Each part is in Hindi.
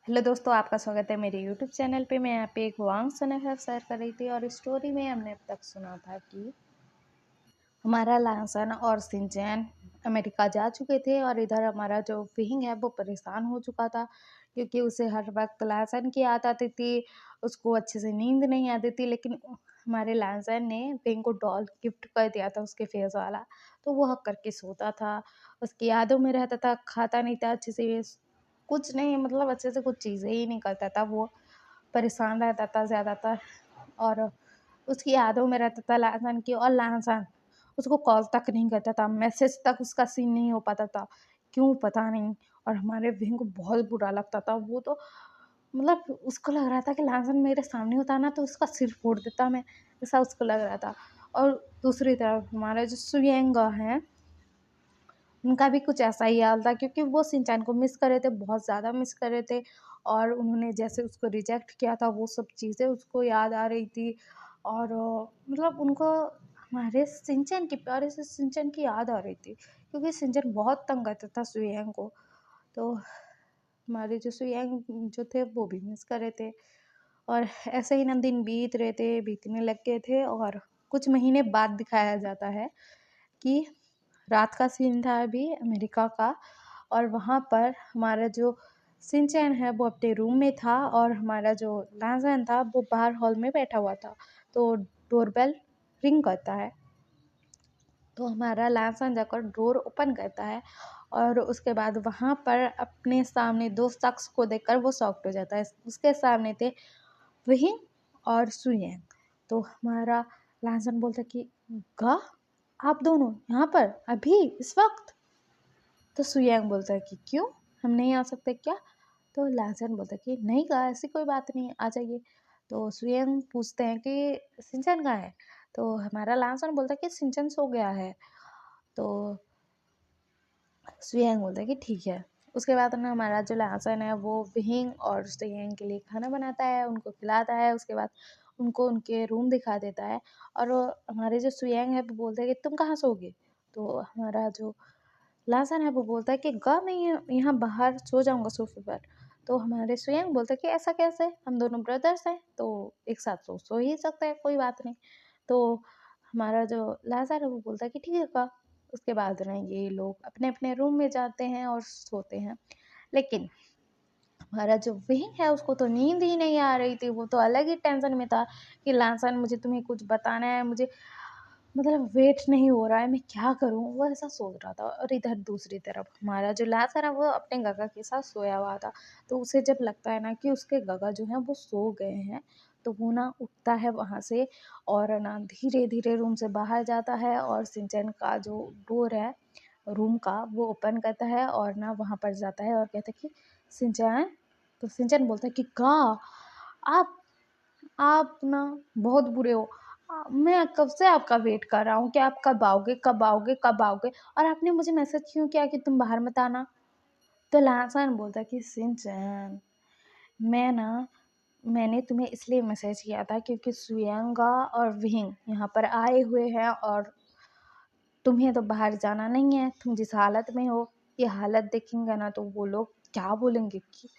हेलो दोस्तों, आपका स्वागत है मेरे यूट्यूब चैनल पे। मैं यहाँ पे एक वांग सनह शेयर कर रही थी और स्टोरी में हमने अब तक सुना था कि हमारा लासन और शिनचैन अमेरिका जा चुके थे और इधर हमारा जो विंग है वो परेशान हो चुका था क्योंकि उसे हर वक्त लासन की याद आती थी। उसको अच्छे से नींद नहीं आती थी, लेकिन हमारे लासन ने विंग को डॉल गिफ्ट कर दिया था उसके फेस वाला। तो वो हक करके सोता था, उसकी यादों में रहता था, खाता नहीं था अच्छे से, कुछ नहीं, मतलब अच्छे से कुछ चीज़ें ही नहीं करता था। वो परेशान रहता था ज़्यादातर और उसकी यादों में रहता था लासन की। और लासन उसको कॉल तक नहीं करता था, मैसेज तक उसका सीन नहीं हो पाता था, क्यों पता नहीं। और हमारे विंग को बहुत बुरा लगता था। वो तो मतलब उसको लग रहा था कि लासन मेरे सामने होता ना तो उसका सिर फोड़ देता मैं, ऐसा उसको लग रहा था। और दूसरी तरफ हमारे जो सुयेंगा हैं, उनका भी कुछ ऐसा ही हाल था क्योंकि वो शिनचैन को मिस कर रहे थे, बहुत ज़्यादा मिस कर रहे थे। और उन्होंने जैसे उसको रिजेक्ट किया था वो सब चीज़ें उसको याद आ रही थी। और मतलब उनको हमारे शिनचैन की, प्यारे से शिनचैन की याद आ रही थी क्योंकि शिनचैन बहुत तंग करता था सुयेंग को। तो हमारे जो सुयेंग जो थे वो भी मिस कर रहे थे। और ऐसे ही ना दिन बीत रहे थे, बीतने लग गए थे। और कुछ महीने बाद दिखाया जाता है कि रात का सीन था अभी अमेरिका का। और वहाँ पर हमारा जो शिनचैन है वो अपने रूम में था और हमारा जो लाज़न था वो बाहर हॉल में बैठा हुआ था। तो डोरबेल रिंग करता है, तो हमारा लाज़न जाकर डोर ओपन करता है और उसके बाद वहाँ पर अपने सामने 2 शख्स को देखकर वो शॉक्ड हो जाता है। उसके सामने थे विहिंग और सुयेंग। तो हमारा लाज़न बोलता है कि गा, आप दोनों यहाँ पर अभी इस वक़्त? तो सुयेंग बोलता है कि क्यों, हम नहीं आ सकते क्या? तो लाज़न बोलता है कि नहीं कहा, ऐसी कोई बात नहीं है, आ जाइए। तो सुयेंग पूछते हैं कि शिनचैन कहाँ है? तो हमारा लाज़न बोलता है कि शिनचैन सो गया है। तो सुयेंग बोलता है कि ठीक है। उसके बाद ना हमारा जो लासन है वो विहिंग और सुयेंग के लिए खाना बनाता है, उनको खिलाता है। उसके बाद उनको उनके रूम दिखा देता है। और हमारे जो सुयेंग है वो बोलते हैं कि तुम कहाँ सोओगे? तो हमारा जो लासन है वो बोलता है कि मैं यहाँ बाहर सो जाऊँगा सोफ़े पर। तो हमारे सुयेंग बोलता है कि ऐसा कैसे? हम दोनों ब्रदर्स हैं, तो एक साथ सो ही सकते हैं, कोई बात नहीं। तो हमारा जो लाज़र है वो बोलता है कि ठीक है का। उसके बाद ना ये लोग अपने-अपने रूम में जाते हैं और सोते हैं। लेकिन हमारा जो विंग है उसको तो नींद ही नहीं आ रही थी, वो तो अलग ही टेंशन में था कि लासन मुझे तुम्हें कुछ बताना है, मुझे मतलब वेट नहीं हो रहा है, मैं क्या करूँ? वो ऐसा सोच रहा था। और इधर दूसरी तरफ हमारा जो लासन है वो अपने गगा के साथ सोया हुआ था। तो उसे जब लगता है ना कि उसके गगा जो हैं वो सो गए हैं, तो वो ना उठता है वहाँ से और ना धीरे-धीरे रूम से बाहर जाता है और शिनचैन का जो डोर है रूम का वो ओपन करता है और ना वहाँ पर जाता है और कहता है कि शिनचैन। तो शिनचैन बोलता है कि का आप आप ना बहुत बुरे हो। मैं कब से आपका वेट कर रहा हूँ कि आप कब आओगे, कब आओगे, कब आओगे, और आपने मुझे मैसेज क्यों किया कि तुम बाहर मत आना? तो लासन बोलता है कि शिनचैन, मैं ना मैंने तुम्हें इसलिए मैसेज किया था क्योंकि सुयंगा और विंग यहाँ पर आए हुए हैं और तुम्हें तो बाहर जाना नहीं है। तुम जिस हालत में हो, ये हालत देखेंगे ना तो वो लोग क्या बोलेंगे कि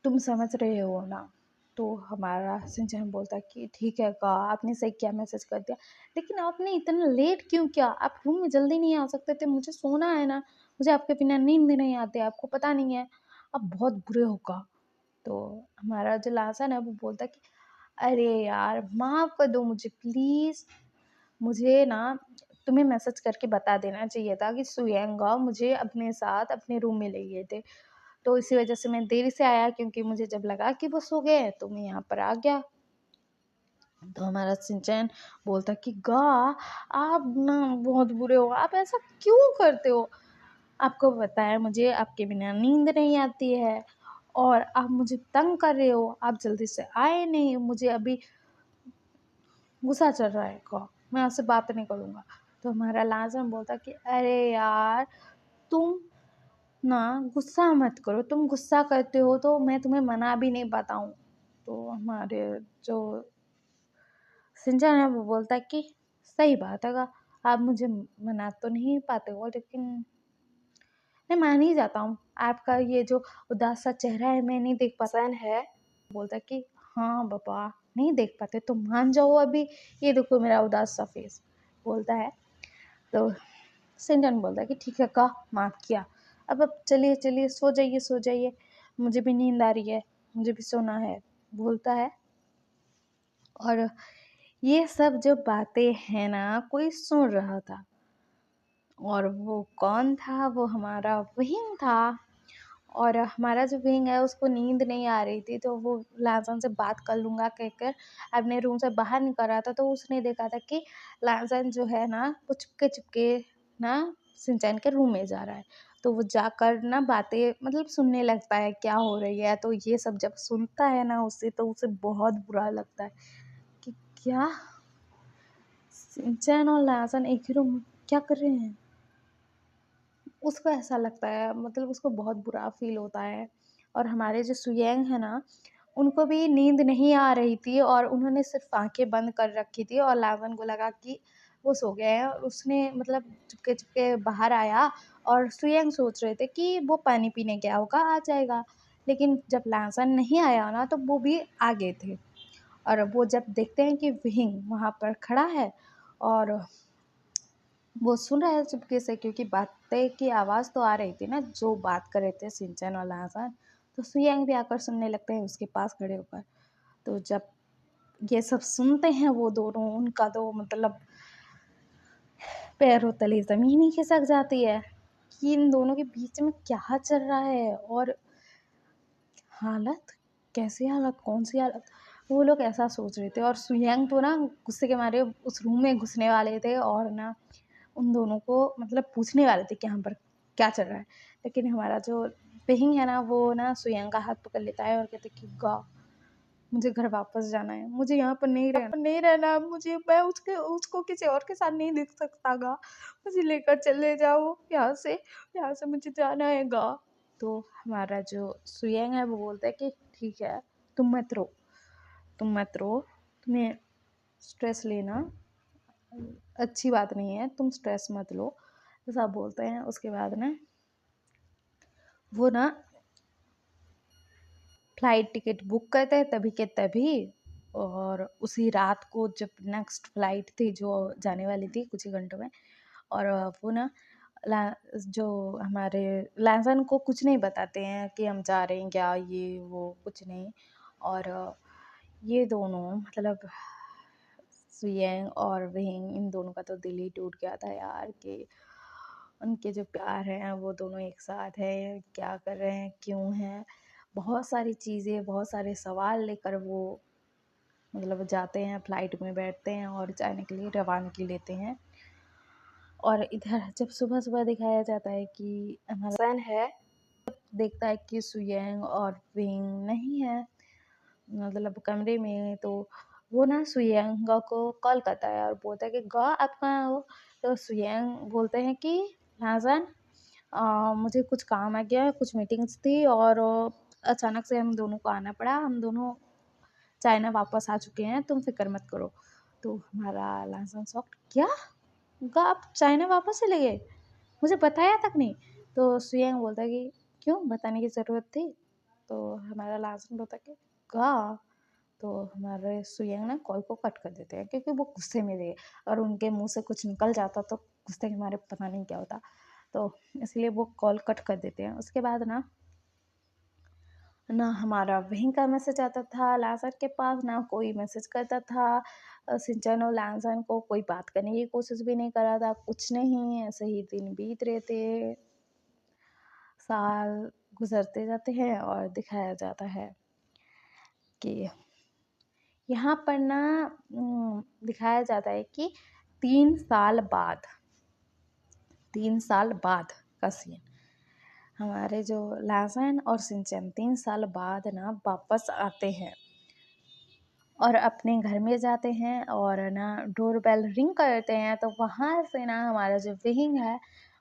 तुम समझ रहे हो ना। तो हमारा शिनचैन बोलता है कि ठीक है का, आपने सही किया, मैसेज कर दिया, लेकिन आपने इतना लेट क्यों किया? आप रूम में जल्दी नहीं आ सकते थे? मुझे सोना है ना, मुझे आपके बिना नींद नहीं आती, आपको पता नहीं है, आप बहुत बुरे हो का। तो हमारा जो लासन है वो बोलता है कि अरे यार माफ़ कर दो मुझे प्लीज़, मुझे ना तुम्हें मैसेज करके बता देना चाहिए था कि सुयंगा मुझे अपने साथ अपने रूम में ले गए थे। तो इसी वज़ह से मैं देरी से आया क्योंकि मुझे जब लगा कि वो सो गए हैं तो मैं यहाँ पर आ गया। तो हमारा शिनचैन बोलता कि गा, आप ना बहुत बुरे हो, आप ऐसा क्यों करते हो? आपको पता है मुझे आपके बिना नींद नहीं आती है और आप मुझे तंग कर रहे हो, आप जल्दी से आए नहीं, मुझे अभी गुस्सा चढ़ रहा है का, मैं आपसे बात नहीं करूँगा। तो हमारा लाज़म बोलता कि अरे यार, तुम ना गुस्सा मत करो, तुम गुस्सा करते हो तो मैं तुम्हें मना भी नहीं पाता हूँ। तो हमारे जो सिंचन है वो बोलता है कि सही बात है का, आप मुझे मना तो नहीं पाते हो, लेकिन मैं मान ही जाता हूँ। आपका ये जो उदास सा चेहरा है मैं नहीं देख पाता है। बोलता है कि हाँ पापा नहीं देख पाते तो मान जाओ अभी, ये देखो मेरा उदास सा फेस, बोलता है। तो सिंचन बोलता है कि ठीक है का माफ़ किया, अब चलिए चलिए सो जाइए, मुझे भी नींद आ रही है, मुझे भी सोना है, बोलता है। और ये सब जो बातें हैं ना कोई सुन रहा था, और वो कौन था, वो हमारा विंग था। और हमारा जो विंग है उसको नींद नहीं आ रही थी, तो वो लैज़न से बात कर लूँगा कहकर अपने रूम से बाहर निकल रहा था। तो उसने देखा था कि लैज़न जो है ना वो चुपके ना शिनचैन के रूम में जा रहा है। तो वो जाकर ना बातें मतलब सुनने लगता है क्या हो रही है। तो ये सब जब सुनता है ना उससे, तो उसे बहुत बुरा लगता है कि क्या शिनचैन और लैज़न एक ही रूम में क्या कर रहे हैं। उसको ऐसा लगता है, मतलब उसको बहुत बुरा फ़ील होता है। और हमारे जो सुयेंग है ना, उनको भी नींद नहीं आ रही थी और उन्होंने सिर्फ़ आँखें बंद कर रखी थी और लावन को लगा कि वो सो गए हैं, और उसने मतलब चुपके-चुपके बाहर आया। और सुयेंग सोच रहे थे कि वो पानी पीने गया होगा, आ जाएगा। लेकिन जब लासन नहीं आया ना, तो वो भी आ गए थे। और वो जब देखते हैं कि विहिंग वहाँ पर खड़ा है और वो सुन रहा है चुपके से, क्योंकि बातें की आवाज़ तो आ रही थी ना, जो बात कर रहे थे सिंचन और लासन। तो सुयंग भी आकर सुनने लगते हैं उसके पास खड़े होकर। तो जब ये सब सुनते हैं वो दोनों, उनका तो मतलब पैरों तले ज़मीन ही खिसक जाती है कि इन दोनों के बीच में क्या चल रहा है। और हालत, कैसी हालत, कौन-सी हालत, वो लोग ऐसा सोच रहे थे। और सुयंग तो ना गुस्से के मारे उस रूम में घुसने वाले थे और ना उन दोनों को मतलब पूछने वाले थे कि यहाँ पर क्या चल रहा है। लेकिन हमारा जो पेहिंग है ना, वो ना सुयंग का हाथ पकड़ लेता है और कहते कि गा, मुझे घर वापस जाना है, मुझे यहाँ पर नहीं रहना, मुझे मैं उसको किसी और के साथ नहीं देख सकता गा, मुझे लेकर चले जाओ यहाँ से मुझे जाना है गा। तो हमारा जो सुयंग है वो बोलता है कि ठीक है, तुम मत रो, तुम्हें स्ट्रेस लेना अच्छी बात नहीं है, तुम स्ट्रेस मत लो, ऐसा बोलते हैं। उसके बाद ना वो ना फ्लाइट टिकट बुक करते हैं तभी के तभी। और उसी रात को जब नेक्स्ट फ्लाइट थी जो जाने वाली थी कुछ ही घंटों में, और वो ना जो हमारे लैसन को कुछ नहीं बताते हैं कि हम जा रहे हैं क्या, ये वो कुछ नहीं। और ये दोनों मतलब सुयेंग और विंग, इन दोनों का तो दिल ही टूट गया था यार कि उनके जो प्यार हैं वो दोनों एक साथ हैं, क्या कर रहे हैं, क्यों हैं। बहुत सारी चीज़ें, बहुत सारे सवाल लेकर वो मतलब जाते हैं, फ्लाइट में बैठते हैं और जाने के लिए रवानगी लेते हैं। और इधर जब सुबह-सुबह दिखाया जाता है कि हमारा सन है, देखता है कि सुयेंग और विंग नहीं है मतलब कमरे में। तो वो ना सुयंग को कॉल करता है और बोलता है कि गा आप कहाँ हो। तो सुयंग बोलते हैं कि लाजन, मुझे कुछ काम आ गया, कुछ मीटिंग्स थी और अचानक से हम दोनों को आना पड़ा, हम दोनों चाइना वापस आ चुके हैं, तुम फिक्र मत करो। तो हमारा लाजन शॉक्ड, क्या गा आप चाइना वापस चले गए, मुझे बताया तक नहीं। तो सुयंग बोलता है कि क्यों बताने की ज़रूरत थी। तो हमारा लाजन बोलता है कि गा, तो हमारे सुयंग ना कॉल को कट कर देते हैं क्योंकि वो गुस्से में थे, और उनके मुंह से कुछ निकल जाता तो गुस्से के मारे पता नहीं क्या होता। तो इसलिए वो कॉल कट कर देते हैं। उसके बाद ना ना हमारा वहीं का मैसेज आता था लाजर के पास, ना कोई मैसेज करता था सिंचन और लाजर को, कोई बात करने की कोशिश भी नहीं कर रहा था, कुछ नहीं। ऐसे ही दिन बीत रहे थे, साल गुजरते जाते हैं और दिखाया जाता है कि यहाँ पर ना दिखाया जाता है कि 3 साल बाद का सीन, हमारे जो लाजन और सिंचन 3 साल बाद ना वापस आते हैं और अपने घर में जाते हैं और ना डोर बेल रिंग करते हैं। तो वहाँ से ना हमारा जो विंग है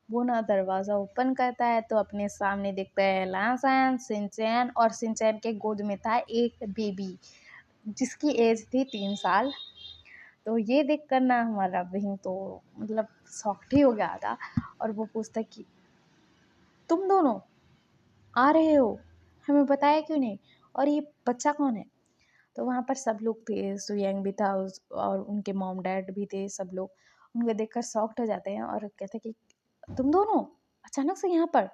वो ना दरवाज़ा ओपन करता है, तो अपने सामने देखता है लाजन, सिंचन, और सिंचन के गोद में था एक बेबी जिसकी एज थी 3 साल। तो ये देख कर ना हमारा विंग तो मतलब शॉक्ड ही हो गया था। और वो पूछता कि तुम दोनों, आ रहे हो, हमें बताया क्यों नहीं, और ये बच्चा कौन है? तो वहाँ पर सब लोग थे, सुयंग भी था और उनके मॉम डैड भी थे, सब लोग उनको देखकर शॉक्ड हो जाते हैं और कहते हैं कि तुम दोनों अचानक से यहाँ पर।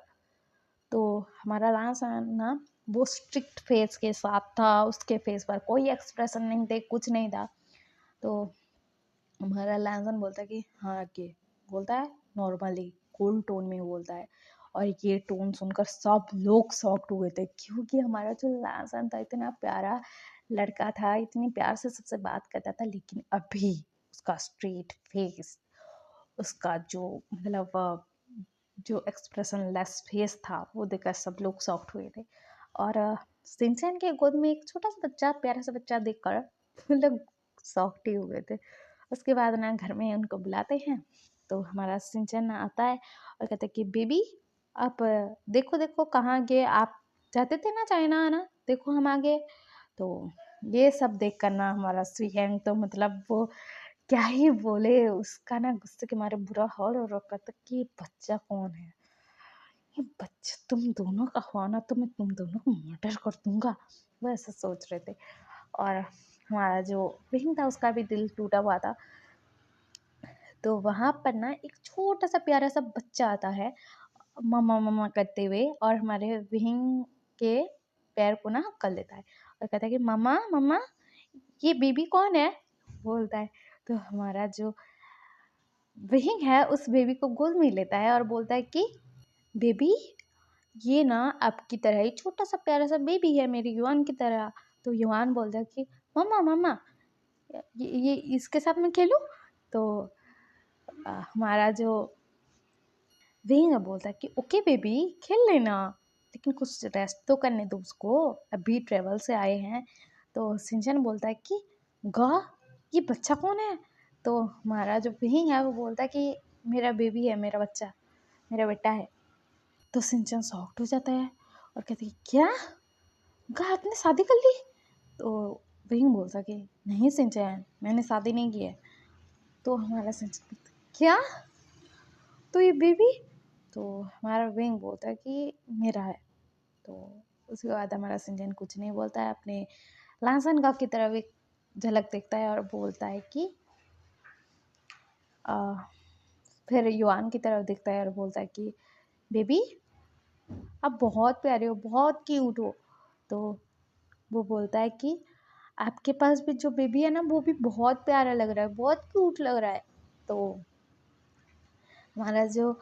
तो हमारा लांसन ना वो स्ट्रिक्ट फेस के साथ था, उसके फेस पर कोई एक्सप्रेशन नहीं थे, कुछ नहीं था। तो हमारा लांसन बोलता है कि हाँ के, बोलता है नॉर्मली कूल टोन में बोलता है। और ये टोन सुनकर सब लोग शॉक्ड हुए थे, क्योंकि हमारा जो लांसन था इतना प्यारा लड़का था, इतनी प्यार से सबसे बात करता था, लेकिन अभी उसका स्ट्रेट फेस, उसका जो मतलब जो एक्सप्रेशन लेस फेस था वो देखकर सब लोग शॉक्ड हुए थे। और सिंचन के गोद में एक छोटा सा बच्चा, प्यारा सा बच्चा देखकर मतलब शॉक्ड ही हुए थे। उसके बाद ना घर में उनको बुलाते हैं, तो हमारा सिंचन आता है और कहते हैं कि बेबी आप देखो देखो कहाँ गए आप, चाहते थे ना चाइना आना, देखो हम आ गए। तो ये सब देख कर ना हमारा सुहेंग तो मतलब वो क्या ही बोले, उसका ना गुस्से के मारे बुरा हाल हो रखा था कि ये बच्चा कौन है, ये बच्चा तुम दोनों का हुआ ना तो मैं तुम दोनों को मर्डर कर दूंगा, वो ऐसा सोच रहे थे। और हमारा जो विंग था उसका भी दिल टूटा हुआ था। तो वहाँ पर ना एक छोटा सा प्यारा सा बच्चा आता है मम्मा मम्मा करते हुए, और हमारे विंग के पैर को ना कर लेता है और कहता है कि मम्मा मम्मा ये बेबी कौन है, बोलता है। तो हमारा जो विंग है उस बेबी को गोद में लेता है और बोलता है कि बेबी ये ना आपकी तरह ही छोटा सा प्यारा सा बेबी है, मेरी युआन की तरह। तो युआन बोलता है कि मम्मा मम्मा ये इसके साथ मैं खेलूं। तो हमारा जो विंग बोलता है कि ओके बेबी खेल लेना, लेकिन कुछ रेस्ट तो करने दो उसको, अभी ट्रेवल से आए हैं। तो सिंचन बोलता है कि गा ये बच्चा कौन है। तो हमारा जो विंग है वो बोलता है कि मेरा बेबी है, मेरा बच्चा, मेरा बेटा है। तो सिंचन शॉक्ड हो जाता है और कहते हैं क्या गा आपने शादी कर ली। तो विंग बोलता कि नहीं सिंचन मैंने शादी नहीं की है। तो हमारा सिंचन क्या, तो ये बेबी, तो हमारा विंग बोलता है कि मेरा है। तो उसके बाद हमारा सिंचन कुछ नहीं बोलता है, अपने लांसन का की तरफ एक झलक देखता है और बोलता है कि आ, फिर युआन की तरफ देखता है और बोलता है कि बेबी आप बहुत प्यारे हो, बहुत क्यूट हो। तो वो बोलता है कि आपके पास भी जो बेबी है ना वो भी बहुत प्यारा लग रहा है, बहुत क्यूट लग रहा है। तो हमारा जो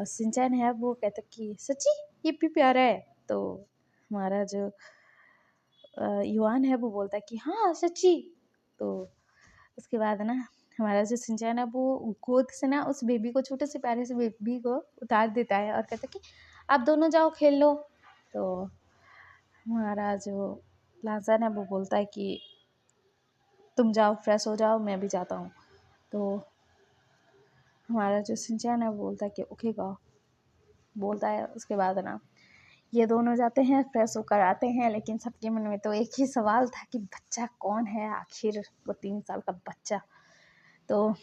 सिंचन है वो कहता कि सच्ची ये भी प्यारा है। तो हमारा जो युवान है वो बोलता है कि हाँ सच्ची। तो उसके बाद ना हमारा जो सिंचन है वो गोद से ना उस बेबी को, छोटे से प्यारे से बेबी को उतार देता है और कहता है कि आप दोनों जाओ खेल लो। तो हमारा जो लासन है वो बोलता है कि तुम जाओ फ्रेश हो जाओ, मैं भी जाता हूँ। तो हमारा जो सिंचन है वो बोलता है कि ओके गो, बोलता है। उसके बाद ना ये दोनों जाते हैं, फ्रेश होकर आते हैं, लेकिन सबके मन में तो एक ही सवाल था कि बच्चा कौन है आखिर, वो 3 साल का बच्चा। तो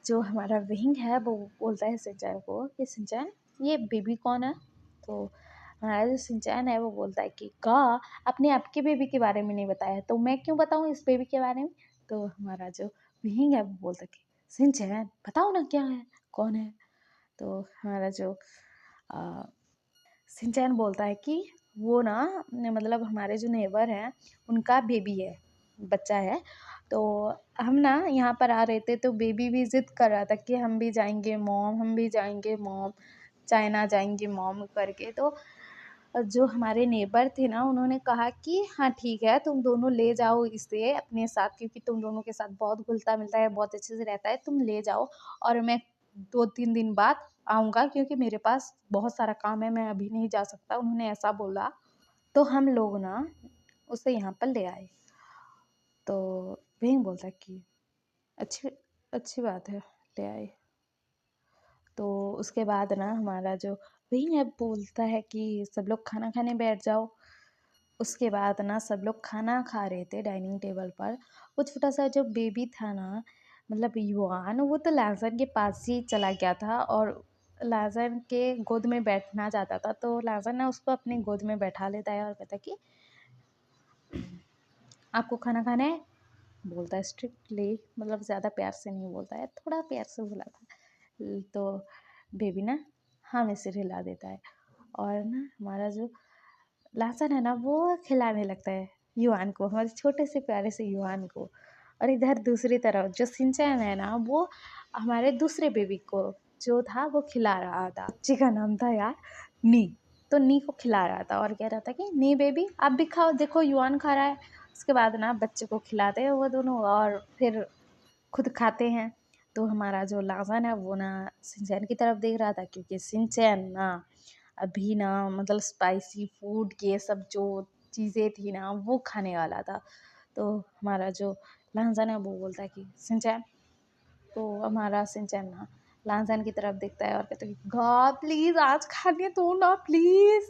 जो हमारा विंग है वो बोलता है सिंचन को कि सिंचन ये बेबी कौन है। तो हमारा जो सिंचन है वो बोलता है कि का आपने आपके बेबी के बारे में नहीं बताया, तो मैं क्यों बताऊँ इस बेबी के बारे में। तो हमारा जो विंग है वो बोलता है कि सिंचन बताओ ना क्या है, कौन है। तो हमारा जो सिंचन बोलता है कि वो ना मतलब हमारे जो नेबर हैं उनका बेबी है, बच्चा है। तो हम ना यहाँ पर आ रहे थे तो बेबी भी ज़िद कर रहा था कि हम भी जाएंगे मॉम, हम भी जाएंगे मॉम, चाइना जाएंगे मॉम करके। तो जो हमारे नेबर थे ना उन्होंने कहा कि हाँ ठीक है तुम दोनों ले जाओ इसे अपने साथ, क्योंकि तुम दोनों के साथ बहुत घुलता मिलता है, बहुत अच्छे से रहता है, तुम ले जाओ और मैं 2-3 दिन बाद आऊँगा, क्योंकि मेरे पास बहुत सारा काम है, मैं अभी नहीं जा सकता, उन्होंने ऐसा बोला। तो हम लोग ना उसे यहाँ पर ले आए। तो वही बोलता कि अच्छी अच्छी बात है, ले आए। तो उसके बाद ना हमारा जो वही है बोलता है कि सब लोग खाना खाने बैठ जाओ। उसके बाद ना सब लोग खाना खा रहे थे डाइनिंग टेबल पर। वो छोटा सा जो बेबी था ना, मतलब युआन, वो तो लैंसन के पास ही चला गया था और लाजन के गोद में बैठना चाहता था, तो लाजन ना उसको अपनी गोद में बैठा लेता है और कहता है कि आपको खाना खाना है। बोलता है स्ट्रिक्टली, मतलब ज़्यादा प्यार से नहीं बोलता है, थोड़ा प्यार से बोला था। तो बेबी ना हाँ में सिर हिला देता है और ना हमारा जो लासन है ना वो खिलाने लगता है युआन को, हमारे छोटे से प्यारे से युआन को। और इधर दूसरी तरफ जो सिंचैन है ना वो हमारे दूसरे बेबी को जो था वो खिला रहा था, जिसका नाम था यार नी। तो नी को खिला रहा था और कह रहा था कि नी बेबी आप भी खाओ, देखो युआन खा रहा है। उसके बाद ना बच्चे को खिलाते हैं वो दोनों और फिर खुद खाते हैं। तो हमारा जो लाजन है वो ना सिंचैन की तरफ देख रहा था, क्योंकि सिंचैन ना अभी ना मतलब स्पाइसी फूड ये सब जो चीज़ें थी ना वो खाने वाला था। तो हमारा जो लांजन है वो बोलता है कि सिंचैन, तो हमारा सिंचैन ना लांजन की तरफ देखता है और कहता है कि गा प्लीज़ आज खाने दो ना प्लीज़।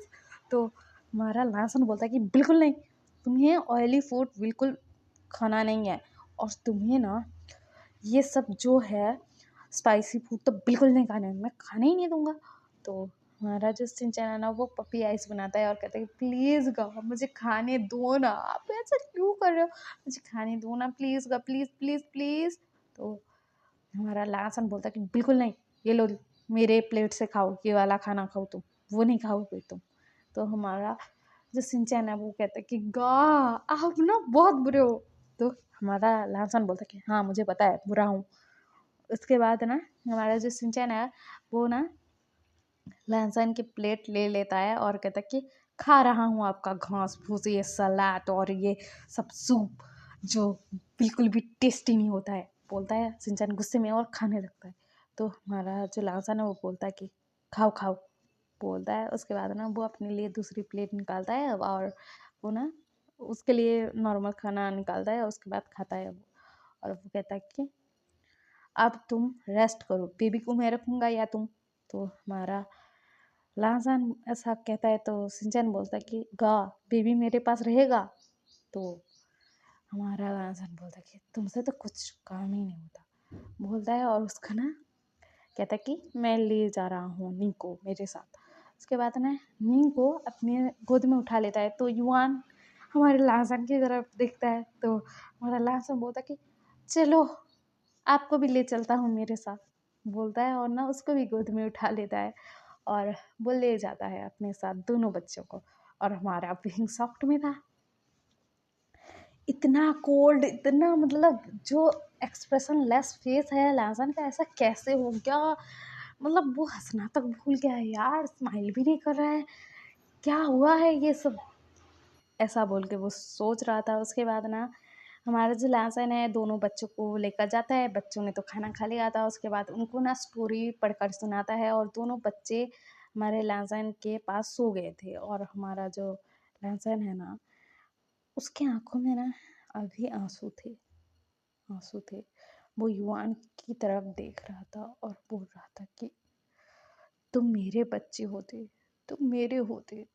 तो हमारा लांजन बोलता है कि बिल्कुल नहीं, तुम्हें ऑयली फूड बिल्कुल खाना नहीं है, और तुम्हें ना ये सब जो है स्पाइसी फूड तो बिल्कुल नहीं खाने हैं, मैं खाने ही नहीं दूंगा। तो हमारा जो सिंचैन है ना वो पपी आइस बनाता है और कहता है प्लीज़ गा मुझे खाने दो ना, आप ऐसा क्यों कर रहे हो, मुझे खाने दो ना प्लीज़ गा, प्लीज़ प्लीज़ प्लीज़। तो हमारा लासन बोलता है कि बिल्कुल नहीं, ये लो मेरे प्लेट से खाओ, ये वाला खाना खाओ तुम, वो नहीं खाओगे तुम। तो हमारा जो सिंचैन है वो कहता है कि गा आप ना बहुत बुरे हो। तो हमारा लासन बोलता है कि हाँ मुझे पता है बुरा हूँ। उसके बाद ना हमारा जो सिंचैन है वो ना लहसुन की प्लेट ले लेता है और कहता है कि खा रहा हूँ आपका घास फूस, ये सलाद और ये सब सूप जो बिल्कुल भी टेस्टी नहीं होता है, बोलता है सिंचन गुस्से में और खाने लगता है। तो हमारा जो लहसुन है वो बोलता है कि खाओ खाओ, बोलता है। उसके बाद ना वो अपने लिए दूसरी प्लेट निकालता है और वो ना उसके लिए नॉर्मल खाना निकालता है, उसके बाद खाता है वो। और वो कहता है कि अब तुम रेस्ट करो, बेबी को मैं रखूँगा या तुम। तो हमारा लाहज़ान ऐसा कहता है तो सिंचन बोलता है कि गा बेबी मेरे पास रहेगा। तो हमारा लाहज़ान बोलता है कि तुमसे तो कुछ काम ही नहीं होता, बोलता है। और उसका ना कहता है कि मैं ले जा रहा हूँ नी को मेरे साथ। उसके बाद ना नी को अपने गोद में उठा लेता है। तो युआन हमारे लाहज़ान की तरफ देखता है, तो हमारा लाहज़ान बोलता है कि चलो आपको भी ले चलता हूँ मेरे साथ, बोलता है। और ना उसको भी गोद में उठा लेता है और वो ले जाता है अपने साथ दोनों बच्चों को। और हमारा विंग सॉफ्ट में था, इतना कोल्ड, इतना मतलब जो एक्सप्रेशन लेस फेस है लाजन का, ऐसा कैसे हो गया, मतलब वो हंसना तक भूल गया है यार, स्माइल भी नहीं कर रहा है, क्या हुआ है ये सब, ऐसा बोल के वो सोच रहा था। उसके बाद ना हमारा जो लासन है दोनों बच्चों को लेकर जाता है, बच्चों ने तो खाना खा लिया था। उसके बाद उनको ना स्टोरी पढ़कर सुनाता है और दोनों बच्चे हमारे लासन के पास सो गए थे। और हमारा जो लासन है ना उसके आंखों में ना अभी आंसू थे, आंसू थे। वो युवान की तरफ देख रहा था और बोल रहा था कि तुम मेरे बच्चे होते, तुम मेरे होते,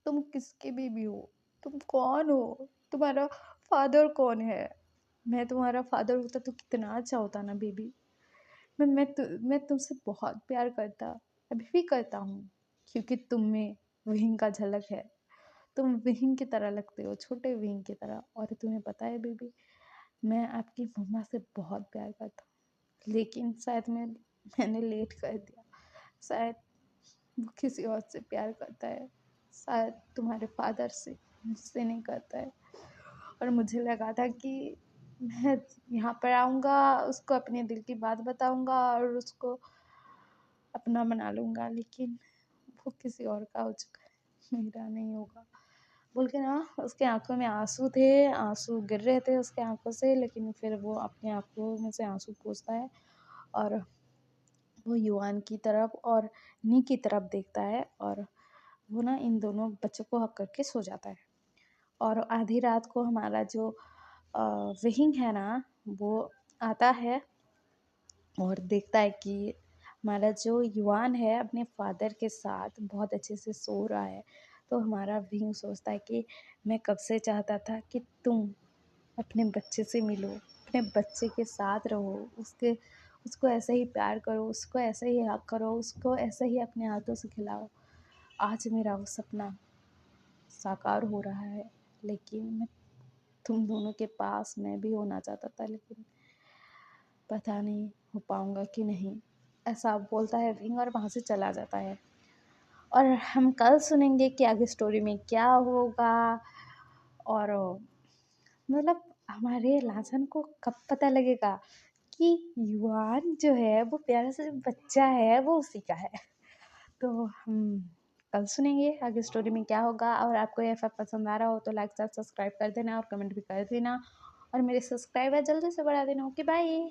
तुम किसके बेबी हो, तुम कौन हो, तुम्हारा फादर कौन है, मैं तुम्हारा फादर होता तो कितना अच्छा होता ना बेबी। मैं तुमसे बहुत प्यार करता, अभी भी करता हूँ, क्योंकि तुम में विहिंग का झलक है, तुम विहिंग की तरह लगते हो, छोटे विहिंग की तरह। और तुम्हें पता है बेबी, मैं आपकी मम्मा से बहुत प्यार करता हूँ, लेकिन शायद मैंने लेट कर दिया, शायद वो किसी और से प्यार करता है, शायद तुम्हारे फादर से, मुझसे नहीं करता है। और मुझे लगा था कि मैं यहाँ पर आऊँगा, उसको अपने दिल की बात बताऊँगा और उसको अपना बना लूँगा, लेकिन वो किसी और का हो चुका है, मेरा नहीं होगा, बोल के ना उसके आंखों में आंसू थे, आंसू गिर रहे थे उसके आंखों से, लेकिन फिर वो अपनी आंखों में से आंसू पोंछता है और वो युआन की तरफ और नी की तरफ देखता है और वो ना इन दोनों बच्चों को हक करके सो जाता है। और आधी रात को हमारा जो विहिंग है ना वो आता है और देखता है कि हमारा जो युआन है अपने फादर के साथ बहुत अच्छे से सो रहा है। तो हमारा विहिंग सोचता है कि मैं कब से चाहता था कि तुम अपने बच्चे से मिलो, अपने बच्चे के साथ रहो, उसको ऐसे ही प्यार करो, उसको ऐसे ही हग करो, उसको ऐसे ही अपने हाथों से खिलाओ। आज मेरा वो सपना साकार हो रहा है, लेकिन मैं तुम दोनों के पास मैं भी होना चाहता था, लेकिन पता नहीं हो पाऊँगा कि नहीं। ऐसा बोलता है विंग और वहाँ से चला जाता है। और हम कल सुनेंगे कि आगे स्टोरी में क्या होगा। और मतलब हमारे लासन को कब पता लगेगा कि युआन जो है वो प्यारा सा जो बच्चा है वो उसी का है। तो हम कल सुनेंगे आगे स्टोरी में क्या होगा। और आपको ये एफ पसंद आ रहा हो तो लाइक सब्सक्राइब कर देना और कमेंट भी कर देना, और मेरे सब्सक्राइबर जल्दी से बढ़ा देना। Okay bye.